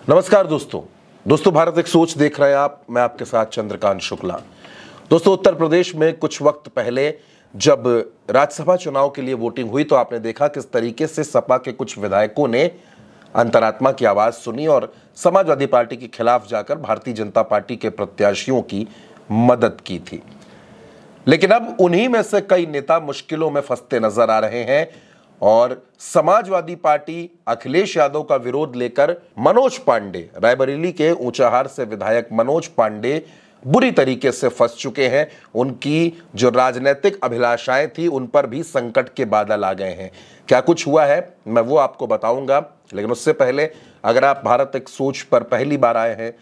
नमस्कार दोस्तों भारत एक सोच देख रहे हैं आप। मैं आपके साथ चंद्रकांत शुक्ला। दोस्तों, उत्तर प्रदेश में कुछ वक्त पहले जब राज्यसभा चुनाव के लिए वोटिंग हुई तो आपने देखा किस तरीके से सपा के कुछ विधायकों ने अंतरात्मा की आवाज सुनी और समाजवादी पार्टी के खिलाफ जाकर भारतीय जनता पार्टी के प्रत्याशियों की मदद की थी। लेकिन अब उन्हीं में से कई नेता मुश्किलों में फंसते नजर आ रहे हैं और समाजवादी पार्टी अखिलेश यादव का विरोध लेकर मनोज पांडे, रायबरेली के ऊंचाहार से विधायक मनोज पांडे बुरी तरीके से फंस चुके हैं। उनकी जो राजनीतिक अभिलाषाएं थी उन पर भी संकट के बादल आ गए हैं। क्या कुछ हुआ है मैं वो आपको बताऊंगा, लेकिन उससे पहले अगर आप भारत एक सोच पर पहली बार आए हैं,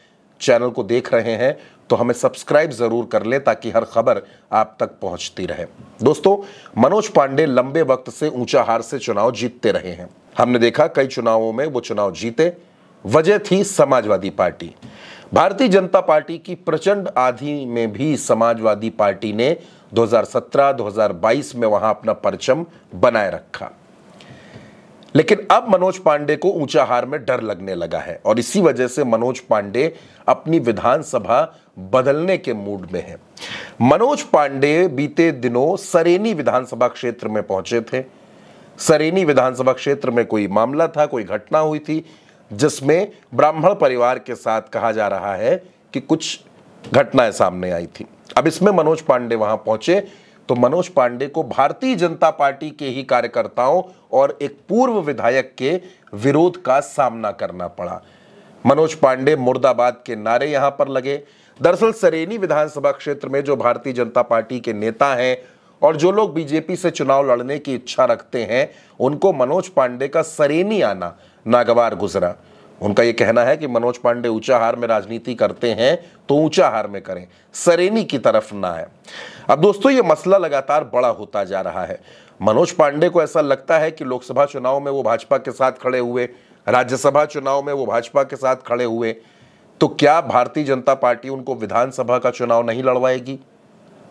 चैनल को देख रहे हैं, तो हमें सब्सक्राइब जरूर कर ले ताकि हर खबर आप तक पहुंचती रहे। दोस्तों, मनोज पांडे लंबे वक्त से ऊंचाहार से चुनाव जीतते रहे हैं। हमने देखा कई चुनावों में वो चुनाव जीते, वजह थी समाजवादी पार्टी। भारतीय जनता पार्टी की प्रचंड आंधी में भी समाजवादी पार्टी ने 2017-2022 में वहां अपना परचम बनाए रखा। लेकिन अब मनोज पांडे को ऊंचाहार में डर लगने लगा है और इसी वजह से मनोज पांडे अपनी विधानसभा बदलने के मूड में है। मनोज पांडे बीते दिनों सरेनी विधानसभा क्षेत्र में पहुंचे थे। सरेनी विधानसभा क्षेत्र में कोई मामला था, कोई घटना हुई थी जिसमें ब्राह्मण परिवार के साथ कहा जा रहा है कि कुछ घटनाएं सामने आई थी। अब इसमें मनोज पांडे वहां पहुंचे तो मनोज पांडे को भारतीय जनता पार्टी के ही कार्यकर्ताओं और एक पूर्व विधायक के विरोध का सामना करना पड़ा। मनोज पांडे मुर्दाबाद के नारे यहां पर लगे। दरअसल सरेनी विधानसभा क्षेत्र में जो भारतीय जनता पार्टी के नेता हैं और जो लोग बीजेपी से चुनाव लड़ने की इच्छा रखते हैं, उनको मनोज पांडे का सरेनी आना नागवार गुजरा। उनका यह कहना है कि मनोज पांडे ऊंचाहार में राजनीति करते हैं तो ऊंचाहार में करें, सरेनी की तरफ ना है। अब दोस्तों, यह मसला लगातार बड़ा होता जा रहा है। मनोज पांडे को ऐसा लगता है कि लोकसभा चुनाव में वो भाजपा के साथ खड़े हुए, राज्यसभा चुनाव में वो भाजपा के साथ खड़े हुए, तो क्या भारतीय जनता पार्टी उनको विधानसभा का चुनाव नहीं लड़वाएगी?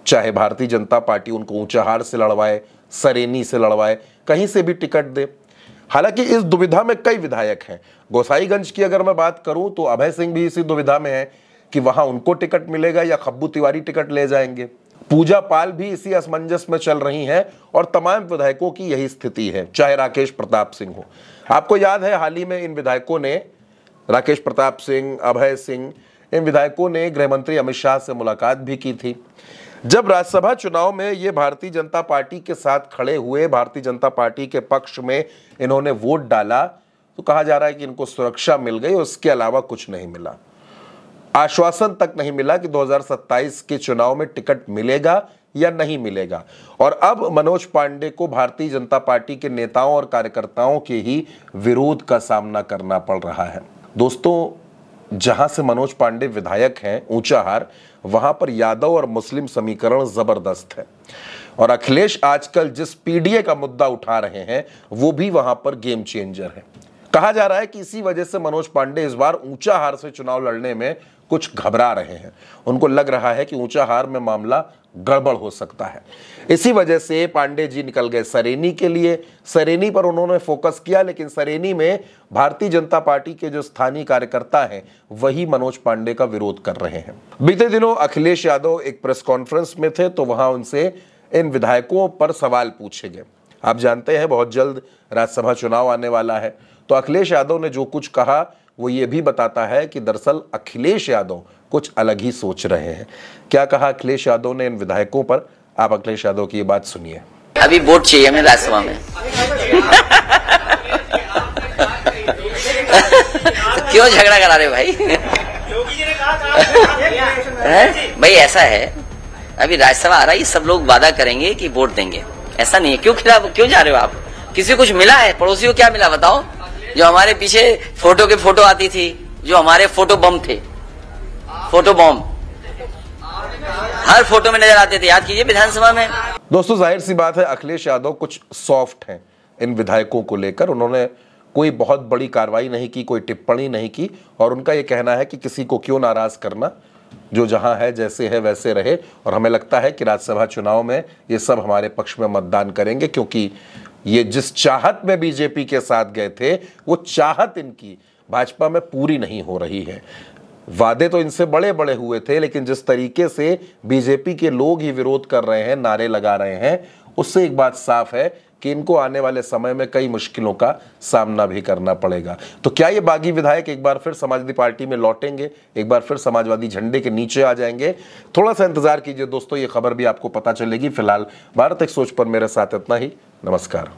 चाहे भारतीय जनता पार्टी उनको ऊंचाहार से लड़वाए, सरेनी से लड़वाए, कहीं से भी टिकट दे। हालांकि इस दुविधा में कई विधायक हैं। गोसाईगंज की अगर मैं बात करूं तो अभय सिंह भी इसी दुविधा में है कि वहां उनको टिकट मिलेगा या खब्बू तिवारी टिकट ले जाएंगे। पूजा पाल भी इसी असमंजस में चल रही हैं और तमाम विधायकों की यही स्थिति है, चाहे राकेश प्रताप सिंह हो। आपको याद है हाल ही में इन विधायकों ने, राकेश प्रताप सिंह, अभय सिंह, इन विधायकों ने गृह मंत्री अमित शाह से मुलाकात भी की थी। जब राज्यसभा चुनाव में ये भारतीय जनता पार्टी के साथ खड़े हुए, भारतीय जनता पार्टी के पक्ष में इन्होंने वोट डाला, तो कहा जा रहा है कि इनको सुरक्षा मिल गई, उसके अलावा कुछ नहीं मिला। आश्वासन तक नहीं मिला कि 2027 के चुनाव में टिकट मिलेगा या नहीं मिलेगा। और अब मनोज पांडे को भारतीय जनता पार्टी के नेताओं और कार्यकर्ताओं के ही विरोध का सामना करना पड़ रहा है। दोस्तों, जहां से मनोज पांडे विधायक हैं ऊंचाहार, वहां पर यादव और मुस्लिम समीकरण जबरदस्त है और अखिलेश आजकल जिस पीडीए का मुद्दा उठा रहे हैं वो भी वहां पर गेम चेंजर है। कहा जा रहा है कि इसी वजह से मनोज पांडे इस बार ऊंचाहार से चुनाव लड़ने में कुछ घबरा रहे हैं। उनको लग रहा है कि ऊंचाहार में मामला गड़बड़ हो सकता है। इसी वजह से पांडे जी निकल गए सरेनी के लिए। सरेनी पर उन्होंने फोकस किया, लेकिन सरेनी में भारतीय जनता पार्टी के जो स्थानीय कार्यकर्ता हैं वही मनोज पांडे का विरोध कर रहे हैं। बीते दिनों अखिलेश यादव एक प्रेस कॉन्फ्रेंस में थे तो वहां उनसे इन विधायकों पर सवाल पूछे गए। आप जानते हैं बहुत जल्द राज्यसभा चुनाव आने वाला है, तो अखिलेश यादव ने जो कुछ कहा वो ये भी बताता है कि दरअसल अखिलेश यादव कुछ अलग ही सोच रहे हैं। क्या कहा अखिलेश यादव ने इन विधायकों पर, आप अखिलेश यादव की ये बात सुनिए। अभी वोट चाहिए हमें राज्यसभा में। तो क्यों झगड़ा करा रहे भाई? भाई ऐसा है, अभी राज्यसभा आ रहा है, सब लोग वादा करेंगे कि वोट देंगे। ऐसा नहीं है, क्यों जा रहे हो आप? किसी को कुछ मिला है? पड़ोसी को क्या मिला बताओ? जो हमारे पीछे फोटो के फोटो आती थी, जो हमारे फोटो बम थे, फोटो बम हर फोटो में नजर आते थे, याद कीजिए विधानसभा में। दोस्तों, जाहिर सी बात है अखिलेश यादव कुछ सॉफ्ट हैं इन विधायकों को लेकर। उन्होंने कोई बहुत बड़ी कार्रवाई नहीं की, कोई टिप्पणी नहीं की और उनका यह कहना है कि किसी को क्यों नाराज करना, जो जहां है जैसे है वैसे रहे। और हमें लगता है कि राज्यसभा चुनाव में ये सब हमारे पक्ष में मतदान करेंगे, क्योंकि ये जिस चाहत में बीजेपी के साथ गए थे वो चाहत इनकी भाजपा में पूरी नहीं हो रही है। वादे तो इनसे बड़े बड़े हुए थे, लेकिन जिस तरीके से बीजेपी के लोग ही विरोध कर रहे हैं, नारे लगा रहे हैं, उससे एक बात साफ है कि इनको आने वाले समय में कई मुश्किलों का सामना भी करना पड़ेगा। तो क्या ये बागी विधायक एक बार फिर समाजवादी पार्टी में लौटेंगे, एक बार फिर समाजवादी झंडे के नीचे आ जाएंगे? थोड़ा सा इंतजार कीजिए दोस्तों, ये खबर भी आपको पता चलेगी। फिलहाल भारत एक सोच पर मेरे साथ इतना ही। नमस्कार।